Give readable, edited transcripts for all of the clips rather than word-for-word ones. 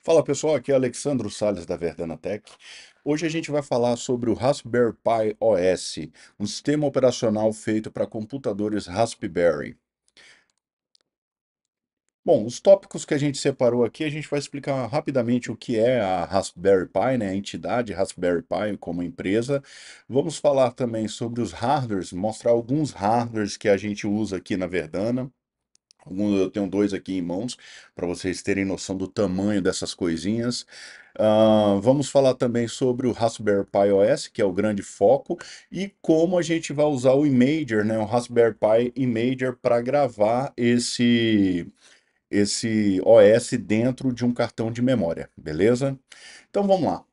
Fala pessoal, aqui é Alexandro Sales da Verdana Tech. Hoje a gente vai falar sobre o Raspberry Pi OS, um sistema operacional feito para computadores Raspberry. Bom, os tópicos que a gente separou aqui, a gente vai explicar rapidamente o que é a Raspberry Pi, né, a entidade Raspberry Pi como empresa. Vamos falar também sobre os hardwares, mostrar alguns hardwares que a gente usa aqui na Verdana. Eu tenho dois aqui em mãos, para vocês terem noção do tamanho dessas coisinhas. Vamos falar também sobre o Raspberry Pi OS, que é o grande foco, e como a gente vai usar o Imager, né, o Raspberry Pi Imager, para gravar esse OS dentro de um cartão de memória, beleza? Então vamos lá.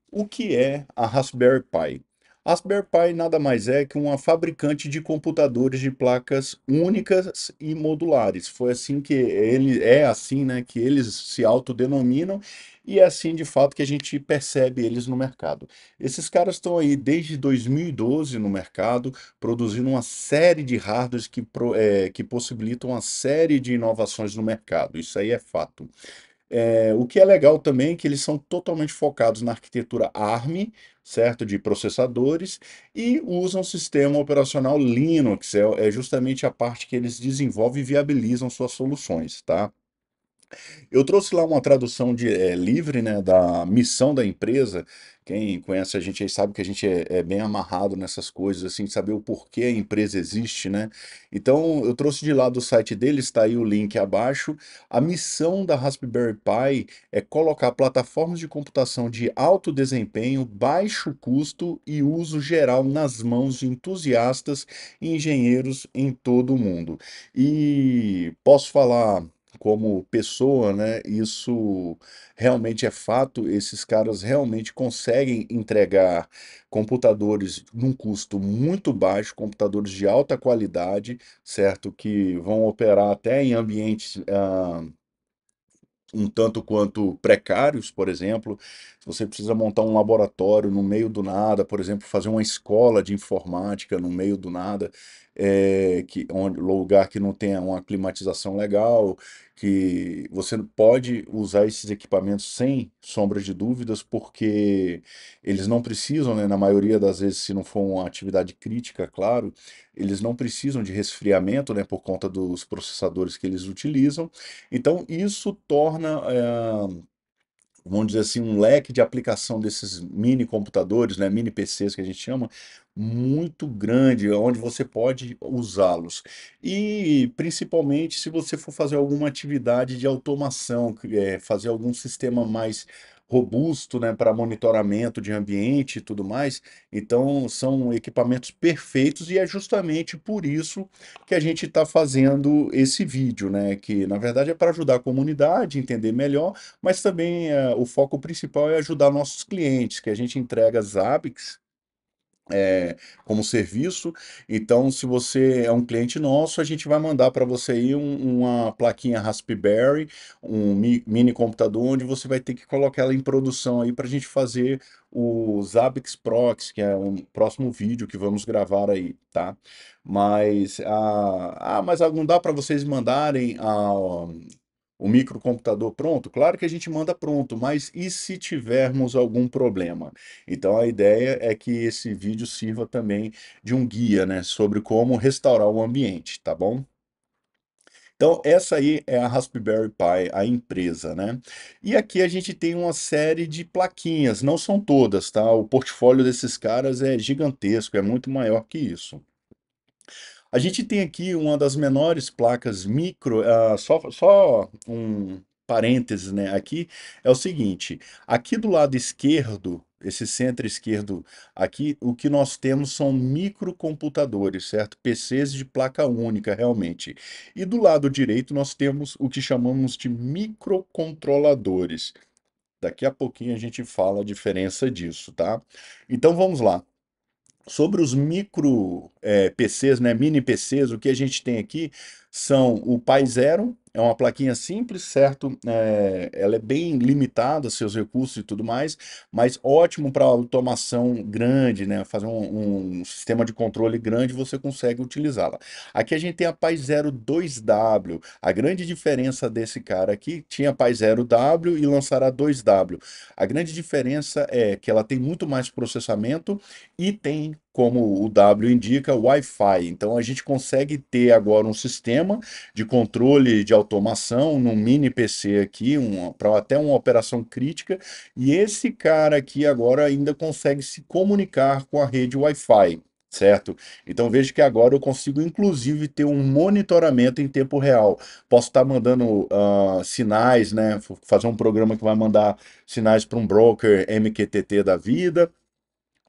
O que é a Raspberry Pi? A Raspberry Pi nada mais é que uma fabricante de computadores de placas únicas e modulares. Foi assim que é assim, né, que eles se autodenominam e é assim de fato que a gente percebe eles no mercado. Esses caras estão aí desde 2012 no mercado, produzindo uma série de hardwares que possibilitam uma série de inovações no mercado. Isso aí é fato. O que é legal também é que eles são totalmente focados na arquitetura ARM, certo? De processadores, e usam o sistema operacional Linux, é justamente a parte que eles desenvolvem e viabilizam suas soluções, tá? Eu trouxe lá uma tradução livre, né, da missão da empresa. Quem conhece a gente aí sabe que a gente é bem amarrado nessas coisas, assim, saber o porquê a empresa existe, né? Então, eu trouxe de lá do site deles, está aí o link abaixo. A missão da Raspberry Pi é colocar plataformas de computação de alto desempenho, baixo custo e uso geral nas mãos de entusiastas e engenheiros em todo o mundo. E posso falar como pessoa, né? Isso realmente é fato. Esses caras realmente conseguem entregar computadores num custo muito baixo, computadores de alta qualidade, certo? Que vão operar até em ambientes um tanto quanto precários, por exemplo, se você precisa montar um laboratório no meio do nada, por exemplo, fazer uma escola de informática no meio do nada, lugar que não tenha uma climatização legal, que você pode usar esses equipamentos sem sombra de dúvidas, porque eles não precisam, né, na maioria das vezes, se não for uma atividade crítica, claro, eles não precisam de resfriamento, né, por conta dos processadores que eles utilizam. Então, isso torna, vamos dizer assim, um leque de aplicação desses mini computadores, né, mini PCs que a gente chama, muito grande, onde você pode usá-los. E principalmente se você for fazer alguma atividade de automação, fazer algum sistema mais robusto, né, para monitoramento de ambiente e tudo mais, então são equipamentos perfeitos e é justamente por isso que a gente está fazendo esse vídeo, né, que na verdade é para ajudar a comunidade a entender melhor, mas também o foco principal é ajudar nossos clientes, que a gente entrega Zabbix como serviço. Então, se você é um cliente nosso, a gente vai mandar para você aí uma plaquinha Raspberry, mini computador, onde você vai ter que colocar ela em produção aí para a gente fazer o Zabbix Prox, que é um próximo vídeo que vamos gravar aí, tá? Mas não dá para vocês mandarem o microcomputador pronto? Claro que a gente manda pronto, mas e se tivermos algum problema? Então a ideia é que esse vídeo sirva também de um guia, né, sobre como restaurar o ambiente, tá bom? Então essa aí é a Raspberry Pi, a empresa, né? E aqui a gente tem uma série de plaquinhas, não são todas, tá? O portfólio desses caras é gigantesco, é muito maior que isso. A gente tem aqui uma das menores placas micro, só um parênteses, né? Aqui é o seguinte: aqui do lado esquerdo, esse centro esquerdo aqui, o que nós temos são microcomputadores, certo? PCs de placa única, realmente. E do lado direito nós temos o que chamamos de microcontroladores. Daqui a pouquinho a gente fala a diferença disso, tá? Então vamos lá. Sobre os micro PCs, né, mini PCs, o que a gente tem aqui são o Pi Zero. É uma plaquinha simples, certo? Ela é bem limitada, seus recursos e tudo mais, mas ótimo para automação grande, né? Fazer um sistema de controle grande, você consegue utilizá-la. Aqui a gente tem a Pi Zero 2W. A grande diferença desse cara aqui, tinha a Pi Zero W e lançará 2W. A grande diferença é que ela tem muito mais processamento e tem, como o W indica, Wi-Fi. Então a gente consegue ter agora um sistema de controle de automação num mini PC aqui, para até uma operação crítica, e esse cara aqui agora ainda consegue se comunicar com a rede Wi-Fi. Certo? Então veja que agora eu consigo inclusive ter um monitoramento em tempo real. Posso estar mandando sinais, né? Fazer um programa que vai mandar sinais para um broker MQTT da vida.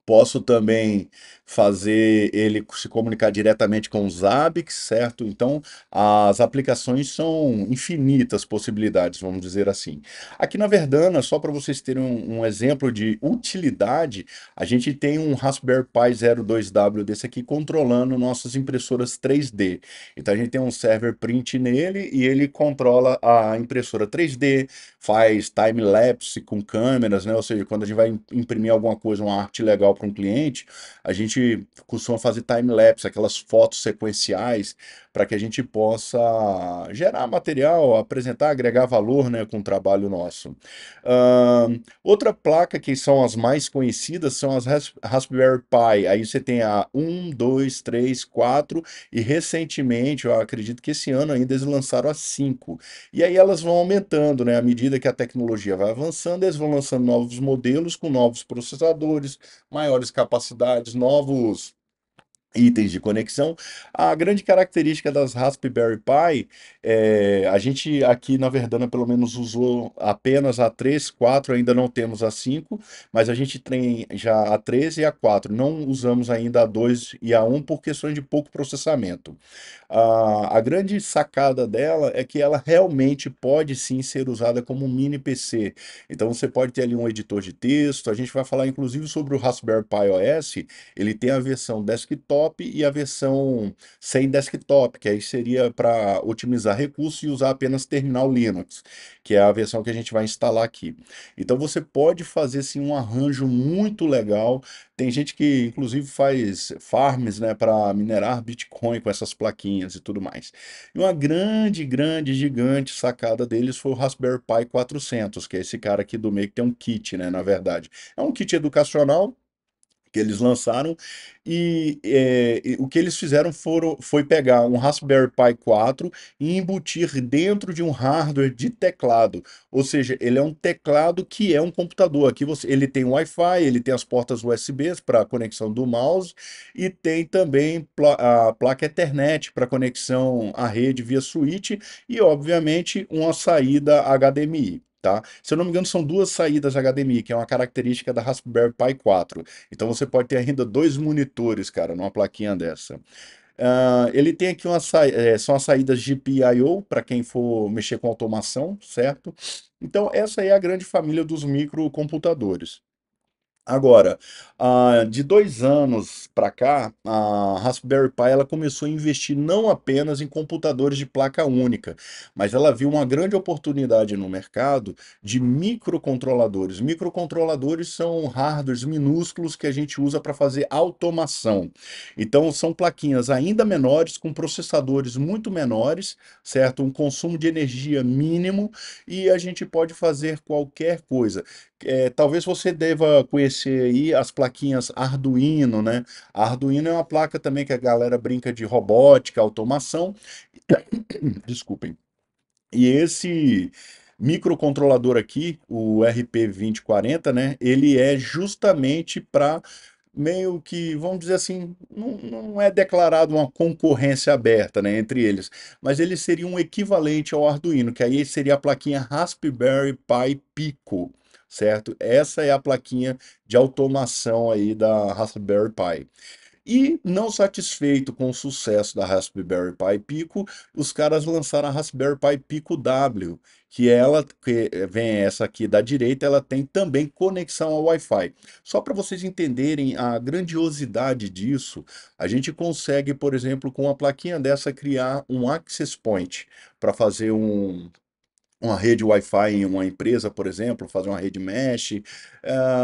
Posso também fazer ele se comunicar diretamente com os Zabbix, certo? Então, as aplicações são infinitas possibilidades, vamos dizer assim. Aqui na Verdana, só para vocês terem um exemplo de utilidade, a gente tem um Raspberry Pi 02W desse aqui controlando nossas impressoras 3D. Então, a gente tem um server print nele e ele controla a impressora 3D, faz time-lapse com câmeras, né? Ou seja, quando a gente vai imprimir alguma coisa, uma arte legal para um cliente, a gente costuma fazer time-lapse, aquelas fotos sequenciais, para que a gente possa gerar material, apresentar, agregar valor, né, com o trabalho nosso. Outra placa que são as mais conhecidas são as Raspberry Pi. Aí você tem a 1, 2, 3, 4 e recentemente, eu acredito que esse ano ainda eles lançaram a 5. E aí elas vão aumentando, né? À medida que a tecnologia vai avançando, eles vão lançando novos modelos com novos processadores, maiores capacidades, novos itens de conexão. A grande característica das Raspberry Pi, a gente aqui na Verdana pelo menos usou apenas a 3, 4, ainda não temos a 5, mas a gente tem já a 3 e a 4. Não usamos ainda a 2 e a 1 por questões de pouco processamento. A grande sacada dela é que ela realmente pode sim ser usada como um mini PC. Então você pode ter ali um editor de texto. A gente vai falar inclusive sobre o Raspberry Pi OS. Ele tem a versão desktop e a versão sem desktop, que aí seria para otimizar recursos e usar apenas terminal Linux, que é a versão que a gente vai instalar aqui. Então você pode fazer sim um arranjo muito legal. Tem gente que inclusive faz farms, né, para minerar Bitcoin com essas plaquinhas e tudo mais. E uma grande, grande, gigante sacada deles foi o Raspberry Pi 400, que é esse cara aqui do meio que tem um kit, né, na verdade. É um kit educacional que eles lançaram e o que eles fizeram foi pegar um Raspberry Pi 4 e embutir dentro de um hardware de teclado, ou seja, ele é um teclado que é um computador. Aqui ele tem Wi-Fi, ele tem as portas USB para conexão do mouse e tem também a placa Ethernet para conexão à rede via switch e obviamente uma saída HDMI. Tá? Se eu não me engano, são duas saídas HDMI, que é uma característica da Raspberry Pi 4. Então você pode ter ainda dois monitores, cara, numa plaquinha dessa. Ele tem aqui são as saídas GPIO para quem for mexer com automação, certo? Então essa é a grande família dos microcomputadores. Agora, de 2 anos para cá, a Raspberry Pi ela começou a investir não apenas em computadores de placa única, mas ela viu uma grande oportunidade no mercado de microcontroladores. Microcontroladores são hardwares minúsculos que a gente usa para fazer automação. Então, são plaquinhas ainda menores, com processadores muito menores, certo? Um consumo de energia mínimo e a gente pode fazer qualquer coisa. Talvez você deva conhecer aí as plaquinhas Arduino, né? A Arduino é uma placa também que a galera brinca de robótica, automação. Desculpem. E esse microcontrolador aqui, o RP2040, né? Ele é justamente para meio que, vamos dizer assim, não é declarado uma concorrência aberta, né, entre eles, mas ele seria um equivalente ao Arduino, que aí seria a plaquinha Raspberry Pi Pico, certo? Essa é a plaquinha de automação aí da Raspberry Pi. E não satisfeito com o sucesso da Raspberry Pi Pico, os caras lançaram a Raspberry Pi Pico W, que ela, que vem essa aqui da direita, ela tem também conexão ao Wi-Fi. Só para vocês entenderem a grandiosidade disso, a gente consegue, por exemplo, com uma plaquinha dessa, criar um access point para fazer uma rede Wi-Fi em uma empresa, por exemplo, fazer uma rede mesh.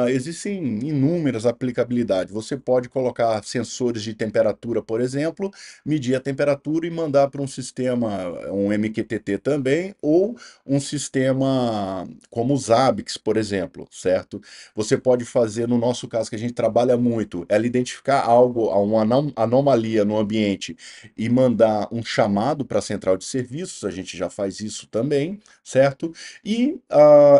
Existem inúmeras aplicabilidades. Você pode colocar sensores de temperatura, por exemplo, medir a temperatura e mandar para um sistema, um MQTT também, ou um sistema como o Zabbix, por exemplo, certo? Você pode fazer, no nosso caso, que a gente trabalha muito, ela identificar algo, uma anomalia no ambiente e mandar um chamado para a central de serviços, a gente já faz isso também, certo? E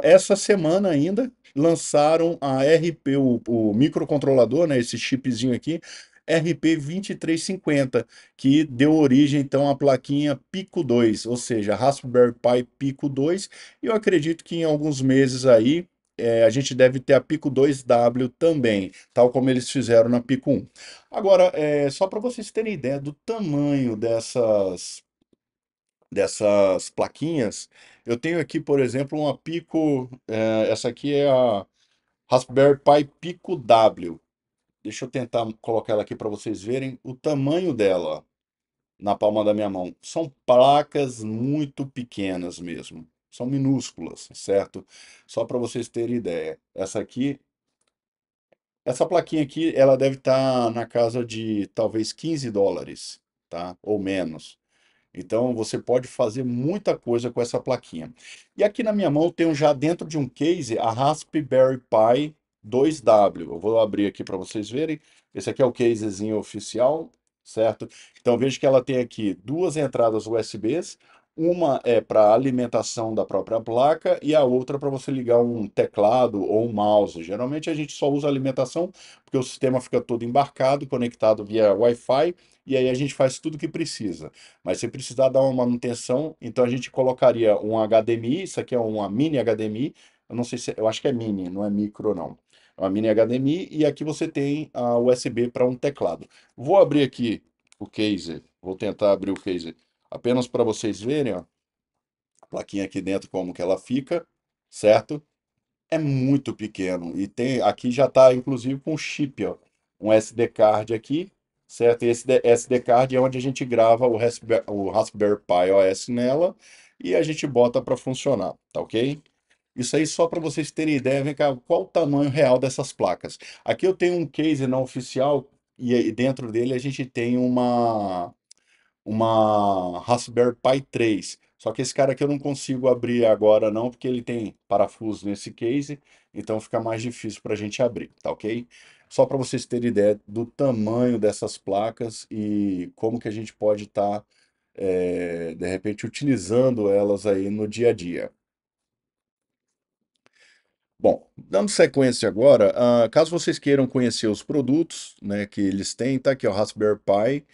essa semana ainda lançaram a RP, o microcontrolador, né, esse chipzinho aqui, RP2350, que deu origem então à plaquinha Pico 2, ou seja, Raspberry Pi Pico 2, e eu acredito que em alguns meses aí a gente deve ter a Pico 2W também, tal como eles fizeram na Pico 1. Agora, só para vocês terem ideia do tamanho dessas plaquinhas, eu tenho aqui, por exemplo, uma Pico, essa aqui é a Raspberry Pi Pico W. Deixa eu tentar colocar ela aqui para vocês verem o tamanho dela na palma da minha mão. São placas muito pequenas mesmo, são minúsculas, certo? Só para vocês terem ideia. Essa plaquinha aqui, ela deve estar na casa de talvez US$ 15, tá? Ou menos. Então você pode fazer muita coisa com essa plaquinha. E aqui na minha mão eu tenho já dentro de um case a Raspberry Pi 2W. Eu vou abrir aqui para vocês verem. Esse aqui é o casezinho oficial, certo? Então veja que ela tem aqui duas entradas USBs. Uma é para alimentação da própria placa e a outra para você ligar um teclado ou um mouse. Geralmente a gente só usa alimentação porque o sistema fica todo embarcado, conectado via Wi-Fi, e aí a gente faz tudo o que precisa. Mas se precisar dar uma manutenção, então a gente colocaria um HDMI, isso aqui é uma mini HDMI, eu não sei se, eu acho que é mini, não é micro não. É uma mini HDMI e aqui você tem a USB para um teclado. Vou abrir aqui o case, vou tentar abrir o case apenas para vocês verem, ó, a plaquinha aqui dentro como que ela fica, certo? É muito pequeno e tem aqui já está inclusive com chip, ó, um SD card aqui, certo? E esse SD card é onde a gente grava o Raspberry Pi OS nela e a gente bota para funcionar, tá ok? Isso aí só para vocês terem ideia, vem cá, qual o tamanho real dessas placas. Aqui eu tenho um case não oficial e aí dentro dele a gente tem uma Raspberry Pi 3. Só que esse cara aqui eu não consigo abrir agora não, porque ele tem parafuso nesse case, então fica mais difícil para a gente abrir, tá ok? Só para vocês terem ideia do tamanho dessas placas e como que a gente pode estar, de repente, utilizando elas aí no dia a dia. Bom, dando sequência agora, caso vocês queiram conhecer os produtos, né, que eles têm, tá aqui ó, Raspberry Pi.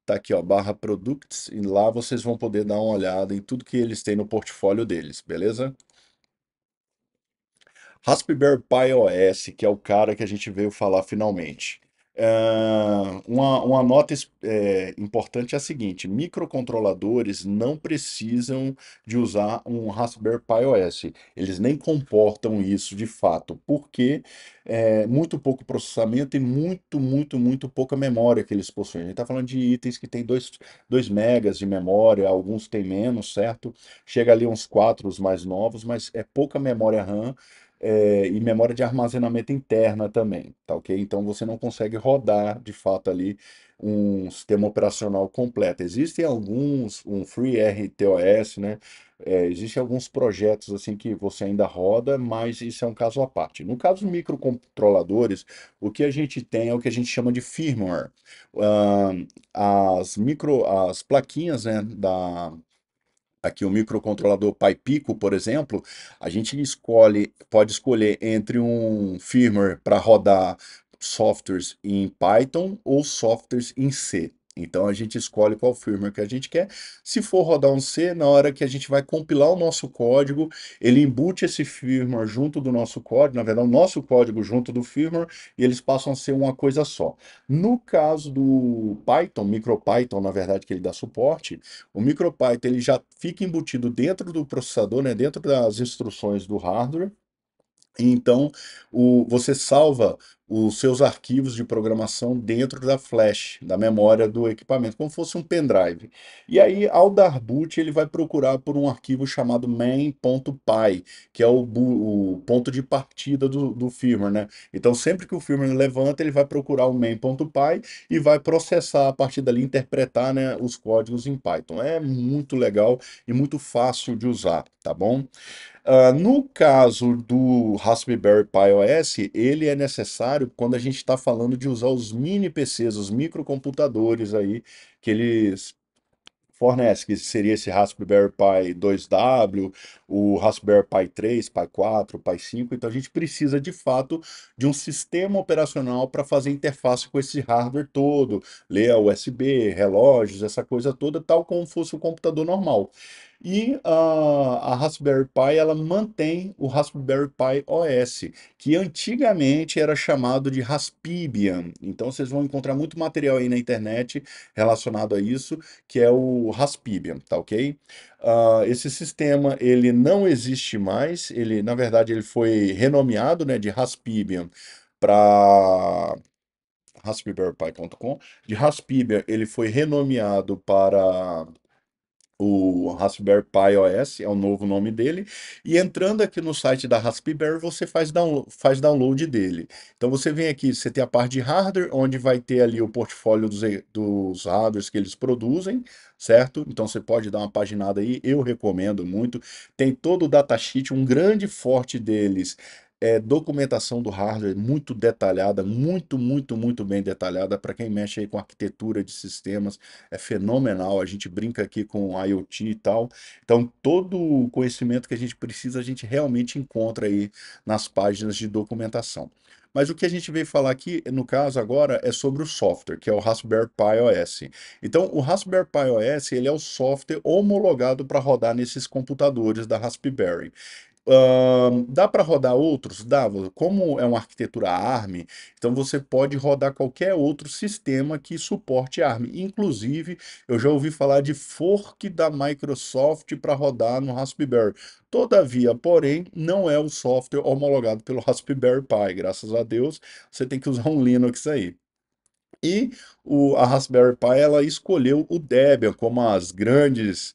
Tá aqui, ó, barra Products, e lá vocês vão poder dar uma olhada em tudo que eles têm no portfólio deles, beleza? Raspberry Pi OS, que é o cara que a gente veio falar finalmente. Uma nota importante é a seguinte: microcontroladores não precisam de usar um Raspberry Pi OS. Eles nem comportam isso de fato, porque muito pouco processamento e muito pouca memória que eles possuem. A gente está falando de itens que têm 2 megas de memória, alguns têm menos, certo? Chega ali uns 4 os mais novos, mas é pouca memória RAM e memória de armazenamento interna também, tá ok? Então você não consegue rodar de fato ali um sistema operacional completo. Existem alguns, um FreeRTOS, né? Existem alguns projetos assim que você ainda roda, mas isso é um caso à parte. No caso dos microcontroladores, o que a gente tem é o que a gente chama de firmware. As plaquinhas, né, aqui o microcontrolador PyPico, por exemplo, a gente pode escolher entre um firmware para rodar softwares em Python ou softwares em C. Então a gente escolhe qual firmware que a gente quer. Se for rodar um C, na hora que a gente vai compilar o nosso código, ele embute esse firmware junto do nosso código, na verdade, o nosso código junto do firmware, e eles passam a ser uma coisa só. No caso do Python, MicroPython, na verdade, que ele dá suporte, o MicroPython ele já fica embutido dentro do processador, né, dentro das instruções do hardware. E então, você salva os seus arquivos de programação dentro da flash, da memória do equipamento, como fosse um pendrive. E aí, ao dar boot, ele vai procurar por um arquivo chamado main.py, que é o ponto de partida do firmware, né? Então, sempre que o firmware levanta, ele vai procurar o main.py e vai processar a partir dali, interpretar, né, os códigos em Python. É muito legal e muito fácil de usar, tá bom? No caso do Raspberry Pi OS, ele é necessário quando a gente está falando de usar os mini PCs, os microcomputadores aí, que eles fornecem, que seria esse Raspberry Pi 2W, o Raspberry Pi 3, Pi 4, Pi 5. Então a gente precisa de fato de um sistema operacional para fazer interface com esse hardware todo, ler a USB, relógios, essa coisa toda, tal como fosse o computador normal. E a Raspberry Pi, ela mantém o Raspberry Pi OS, que antigamente era chamado de Raspbian. Então vocês vão encontrar muito material aí na internet relacionado a isso, que é o Raspbian, tá ok? Esse sistema, ele não existe mais, ele, na verdade, ele foi renomeado, né, de Raspbian para raspberrypi.com. De Raspbian, ele foi renomeado para o Raspberry Pi OS, é o novo nome dele, e entrando aqui no site da Raspberry, você faz download dele. Então você vem aqui, você tem a parte de hardware, onde vai ter ali o portfólio dos hardwares que eles produzem, certo? Então você pode dar uma paginada aí, eu recomendo muito. Tem todo o datasheet, um grande forte deles é documentação do hardware muito detalhada, muito bem detalhada para quem mexe aí com arquitetura de sistemas, é fenomenal. A gente brinca aqui com IoT e tal. Então, todo o conhecimento que a gente precisa, a gente realmente encontra aí nas páginas de documentação. Mas o que a gente veio falar aqui, no caso agora, é sobre o software, que é o Raspberry Pi OS. Então, o Raspberry Pi OS, ele é o software homologado para rodar nesses computadores da Raspberry. Dá para rodar outros? Dá. Como é uma arquitetura ARM, então você pode rodar qualquer outro sistema que suporte ARM. Inclusive, eu já ouvi falar de fork da Microsoft para rodar no Raspberry. Todavia, porém, não é o software homologado pelo Raspberry Pi. Graças a Deus, você tem que usar um Linux aí. E a Raspberry Pi ela escolheu o Debian como as grandes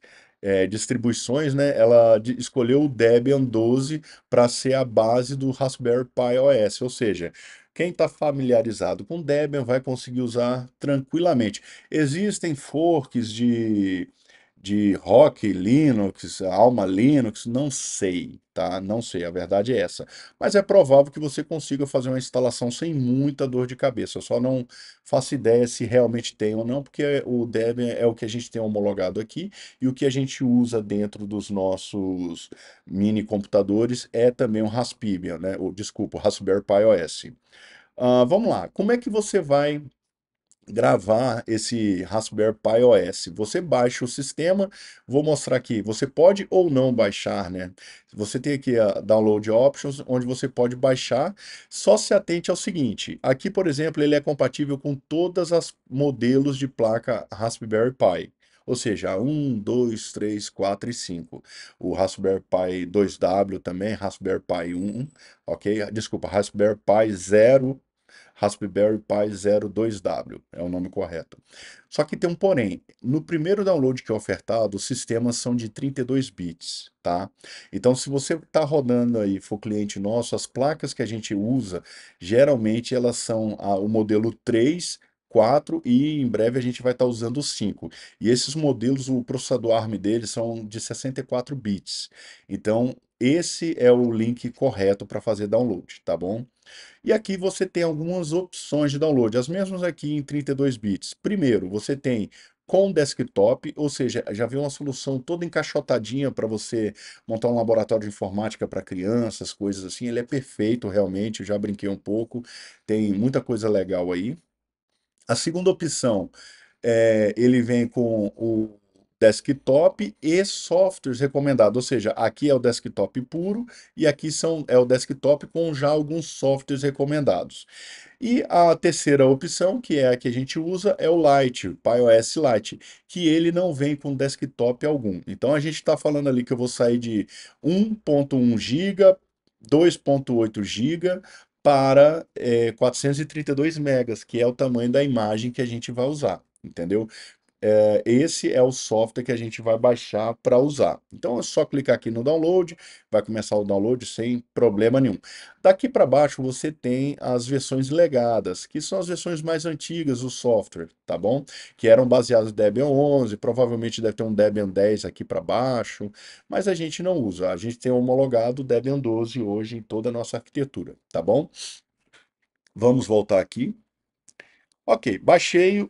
distribuições, né? Ela escolheu o Debian 12 para ser a base do Raspberry Pi OS, ou seja, quem está familiarizado com Debian vai conseguir usar tranquilamente. Existem forks de Rock Linux, Alma Linux, não sei, tá? Não sei, a verdade é essa. Mas é provável que você consiga fazer uma instalação sem muita dor de cabeça. Eu só não faço ideia se realmente tem ou não, porque o Debian é o que a gente tem homologado aqui e o que a gente usa dentro dos nossos mini computadores é também o Raspbian, né? Desculpa, o Raspberry Pi OS. Vamos lá, como é que você vai gravar esse Raspberry Pi OS? Você baixa o sistema, vou mostrar aqui, você pode ou não baixar, né? Você tem aqui a Download Options, onde você pode baixar, só se atente ao seguinte, aqui, por exemplo, ele é compatível com todas as modelos de placa Raspberry Pi. Ou seja, um, 2, 3, 4 e 5. O Raspberry Pi 2W também, Raspberry Pi 1, ok? Desculpa, Raspberry Pi 0, Raspberry Pi 02W, é o nome correto. Só que tem um porém, no primeiro download que é ofertado, os sistemas são de 32 bits, tá? Então, se você está rodando aí, for cliente nosso, as placas que a gente usa, geralmente elas são o modelo 3, 4 e em breve a gente vai estar usando o 5. E esses modelos, o processador ARM deles são de 64 bits. Então, esse é o link correto para fazer download, tá bom? E aqui você tem algumas opções de download, as mesmas aqui em 32 bits. Primeiro, você tem com desktop, ou seja, já vem uma solução toda encaixotadinha para você montar um laboratório de informática para crianças, coisas assim. Ele é perfeito, realmente, eu já brinquei um pouco, tem muita coisa legal aí. A segunda opção ele vem com o desktop e softwares recomendados, ou seja, aqui é o desktop puro e aqui é o desktop com já alguns softwares recomendados. E a terceira opção, que é a que a gente usa, é o Lite, o iOS Lite, que ele não vem com desktop algum. Então a gente está falando ali que eu vou sair de 1.1 GB, 2.8 GB para 432 megas, que é o tamanho da imagem que a gente vai usar, entendeu? Esse é o software que a gente vai baixar para usar. Então é só clicar aqui no download, vai começar o download sem problema nenhum. Daqui para baixo você tem as versões legadas, que são as versões mais antigas do software, tá bom? Que eram baseadas no Debian 11, provavelmente deve ter um Debian 10 aqui para baixo, mas a gente não usa. A gente tem homologado o Debian 12 hoje em toda a nossa arquitetura, tá bom? Vamos voltar aqui. Ok, baixei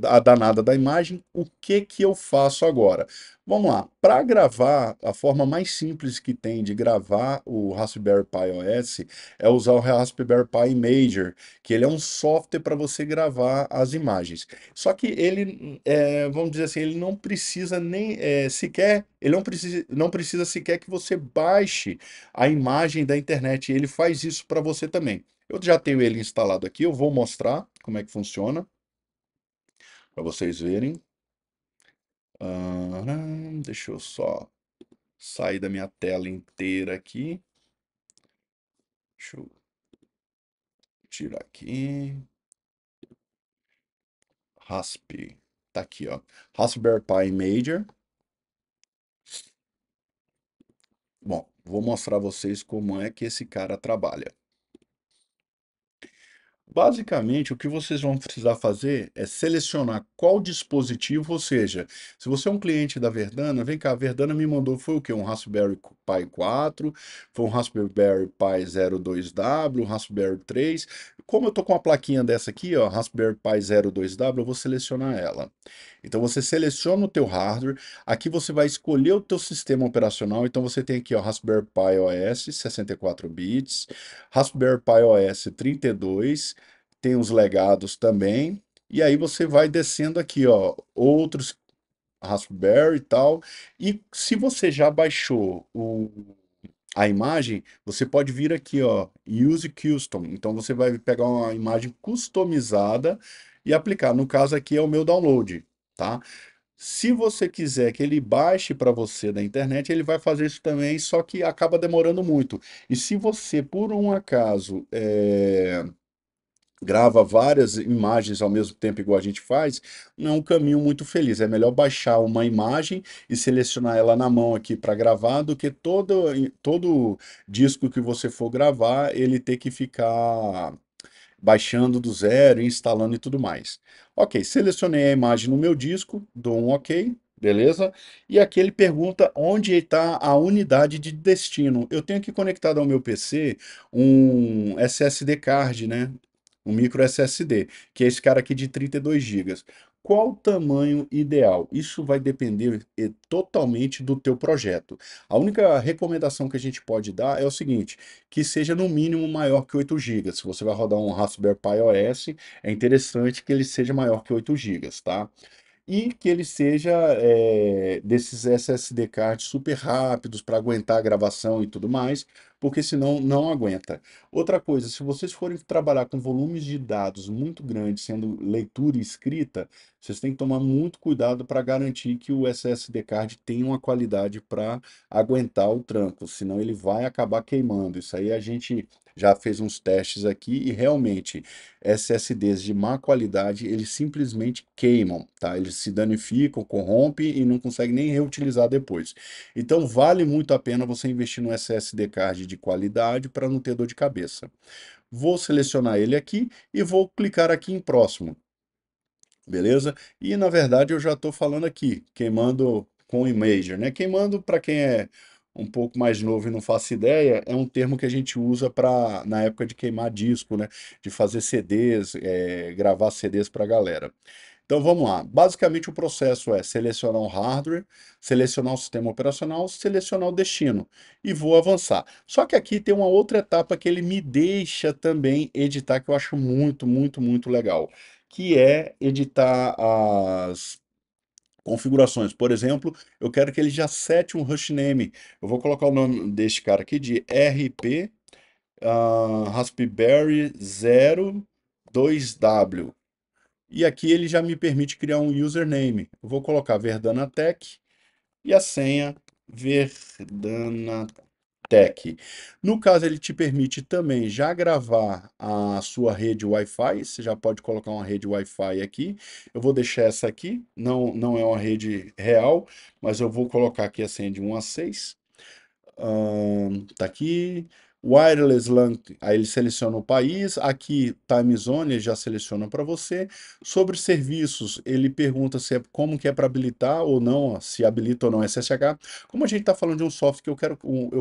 a danada da imagem. O que que eu faço agora? Vamos lá. Para gravar, a forma mais simples que tem de gravar o Raspberry Pi OS é usar o Raspberry Pi Imager, que ele é um software para você gravar as imagens. Só que ele, vamos dizer assim, ele não precisa nem sequer, ele não precisa sequer que você baixe a imagem da internet. Ele faz isso para você também. Eu já tenho ele instalado aqui, eu vou mostrar como é que funciona, para vocês verem. Deixa eu só sair da minha tela inteira aqui. Deixa eu tirar aqui. Rasp. Tá aqui, ó. Raspberry Pi Imager. Bom, vou mostrar a vocês como é que esse cara trabalha. Basicamente, o que vocês vão precisar fazer é selecionar qual dispositivo, ou seja, se você é um cliente da Verdana, vem cá, a Verdana me mandou, foi o quê? Um Raspberry Pi 4, foi um Raspberry Pi 02W, um Raspberry 3. Como eu tô com uma plaquinha dessa aqui, ó, Raspberry Pi 02W, eu vou selecionar ela. Então você seleciona o teu hardware, aqui você vai escolher o teu sistema operacional, então você tem aqui, ó, Raspberry Pi OS 64 bits, Raspberry Pi OS 32, tem os legados também, e aí você vai descendo aqui, ó, outros Raspberry e tal, e se você já baixou a imagem, você pode vir aqui, ó, Use Custom, então você vai pegar uma imagem customizada e aplicar, no caso aqui é o meu download, tá? Se você quiser que ele baixe para você da internet, ele vai fazer isso também, só que acaba demorando muito. E se você, por um acaso, grava várias imagens ao mesmo tempo, igual a gente faz, não é um caminho muito feliz. É melhor baixar uma imagem e selecionar ela na mão aqui para gravar, do que todo disco que você for gravar, ele ter que ficar baixando do zero, instalando e tudo mais. Ok, selecionei a imagem no meu disco, dou um ok, beleza? E aqui ele pergunta onde está a unidade de destino. Eu tenho aqui conectado ao meu PC um SSD card, né? Um micro SSD, que é esse cara aqui de 32 gigas. Qual o tamanho ideal? Isso vai depender totalmente do teu projeto. A única recomendação que a gente pode dar é o seguinte, que seja no mínimo maior que 8 gigas. Se você vai rodar um Raspberry Pi OS, é interessante que ele seja maior que 8 gigas, tá? E que ele seja desses SSD cards super rápidos para aguentar a gravação e tudo mais, porque senão não aguenta. Outra coisa, se vocês forem trabalhar com volumes de dados muito grandes, sendo leitura e escrita, vocês têm que tomar muito cuidado para garantir que o SSD card tenha uma qualidade para aguentar o tranco, senão ele vai acabar queimando. Isso aí a gente já fez uns testes aqui e realmente SSDs de má qualidade, eles simplesmente queimam, tá? Eles se danificam, corrompem e não conseguem nem reutilizar depois. Então vale muito a pena você investir no SSD card de qualidade para não ter dor de cabeça. Vou selecionar ele aqui e vou clicar aqui em próximo, beleza? E na verdade eu já estou falando aqui, queimando com imager, né? Queimando, para quem é um pouco mais novo e não faço ideia, é um termo que a gente usa para na época de queimar disco, né? De fazer CDs, gravar CDs para a galera. Então vamos lá. Basicamente o processo é selecionar o hardware, selecionar o sistema operacional, selecionar o destino e vou avançar. Só que aqui tem uma outra etapa que ele me deixa também editar, que eu acho muito, muito, muito legal, que é editar as configurações. Por exemplo, eu quero que ele já sete um hash name. Eu vou colocar o nome deste cara aqui de RP Raspberry 02W. E aqui ele já me permite criar um username. Eu vou colocar Verdanatech e a senha Verdanatech. No caso, ele te permite também já gravar a sua rede Wi-Fi. Você já pode colocar uma rede Wi-Fi aqui. Eu vou deixar essa aqui, não é uma rede real, mas eu vou colocar aqui a senha de 1 a 6. Tá aqui. Wireless LAN, aí ele seleciona o país. Aqui, Time Zone, ele já seleciona para você. Sobre serviços, ele pergunta se é como que é para habilitar ou não, ó, se habilita ou não SSH. Como a gente está falando de um software que eu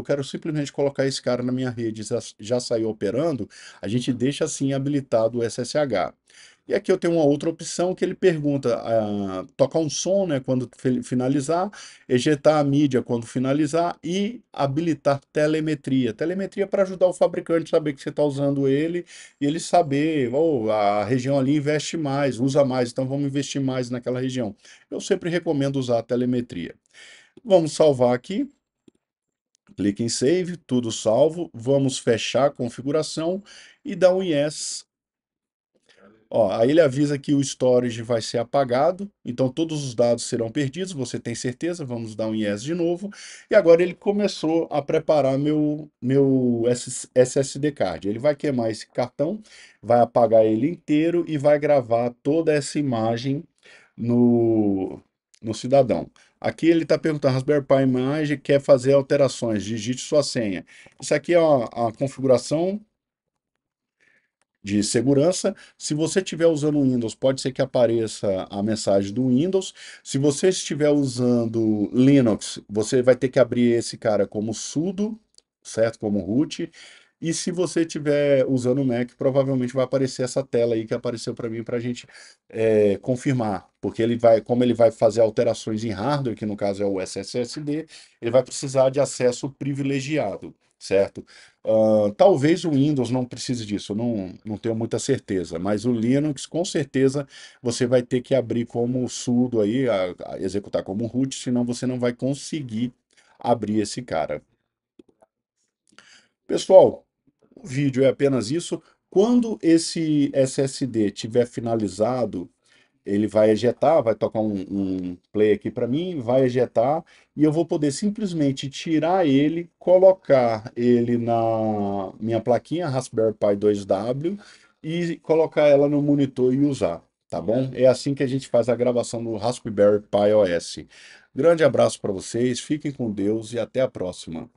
quero simplesmente colocar esse cara na minha rede, já saiu operando, a gente deixa assim habilitado o SSH. E aqui eu tenho uma outra opção que ele pergunta, tocar um som, né, quando finalizar, ejetar a mídia quando finalizar e habilitar telemetria. Telemetria para ajudar o fabricante a saber que você está usando ele e ele saber, oh, a região ali investe mais, usa mais, então vamos investir mais naquela região. Eu sempre recomendo usar a telemetria. Vamos salvar aqui, clique em Save, tudo salvo, vamos fechar a configuração e dar um Yes. Ó, aí ele avisa que o storage vai ser apagado, então todos os dados serão perdidos, você tem certeza? Vamos dar um yes de novo. E agora ele começou a preparar meu SSD card. Ele vai queimar esse cartão, vai apagar ele inteiro e vai gravar toda essa imagem no, no cidadão. Aqui ele está perguntando, Raspberry Pi Image quer fazer alterações, digite sua senha. Isso aqui é a configuração de segurança. Se você estiver usando o Windows, pode ser que apareça a mensagem do Windows. Se você estiver usando Linux, você vai ter que abrir esse cara como sudo, certo? Como root. E se você estiver usando o Mac, provavelmente vai aparecer essa tela aí que apareceu para mim para a gente confirmar, porque ele vai, como ele vai fazer alterações em hardware, que no caso é o SSD, ele vai precisar de acesso privilegiado, certo? Talvez o Windows não precise disso, eu não tenho muita certeza, mas o Linux, com certeza, você vai ter que abrir como sudo aí, a executar como root, senão você não vai conseguir abrir esse cara. Pessoal, o vídeo é apenas isso. Quando esse SSD tiver finalizado, ele vai ejetar, vai tocar um play aqui para mim, vai ejetar e eu vou poder simplesmente tirar ele, colocar ele na minha plaquinha Raspberry Pi 2W e colocar ela no monitor e usar, tá bom? É assim que a gente faz a gravação do Raspberry Pi OS. Grande abraço para vocês, fiquem com Deus e até a próxima.